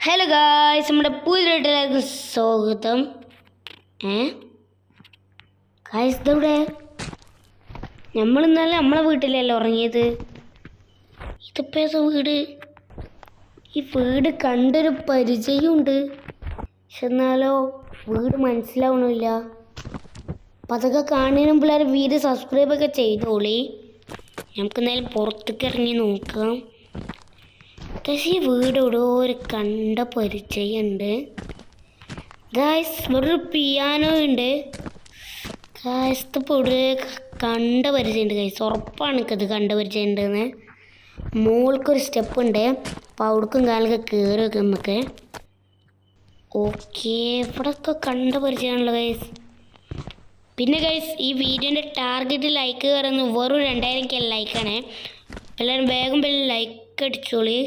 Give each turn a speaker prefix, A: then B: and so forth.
A: Hello guys, നമ്മുടെ പുതിയ സ്വാഗതം. ഗായ്സ് ഇതെവിടെ? നമ്മളിന്നലെ നമ്മളെ വീട്ടിലല്ലേ ഉറങ്ങിയത്. ഇതിപ്പോൾ ഏതാ വീട്? ഈ വീട് കണ്ടൊരു പരിചയമുണ്ട്, പക്ഷെ എന്നാലോ വീട് മനസ്സിലാവണില്ല. അപ്പം അതൊക്കെ കാണുന്നതിന് പിള്ളേർ വീഡിയോ സബ്സ്ക്രൈബൊക്കെ ചെയ്തോളി. നമുക്ക് എന്തായാലും പുറത്തേക്ക് ഇറങ്ങി നോക്കാം. പക്ഷേ ഈ വീട് ഇവിടെ ഒരു കണ്ട പരിചയമുണ്ട് ഗായ്സ്. ഇവിടെ ഒരു പിയാനോ ഉണ്ട് ഗായ്സ്. ഇപ്പോൾ ഇവിടെ കണ്ട പരിചയമുണ്ട് ഗായ്സ്. ഉറപ്പാണ് എനിക്കത് കണ്ട പരിചയം ഉണ്ടെന്ന്. മോൾക്കൊരു സ്റ്റെപ്പ് ഉണ്ട്, അപ്പോൾ അവിടേക്കും കാലൊക്കെ കയറി വെക്കും നമുക്ക്. ഓക്കെ, ഇവിടെയൊക്കെ കണ്ട പരിചയമാണല്ലോ ഗൈസ്. പിന്നെ ഗൈസ്, ഈ വീഡിയോൻ്റെ ടാർഗറ്റ് ലൈക്ക് കയറുന്നത് വെറും 2000 ലൈക്കാണ്. എല്ലാവരും വേഗം ലൈക്ക് അടിച്ചോളി.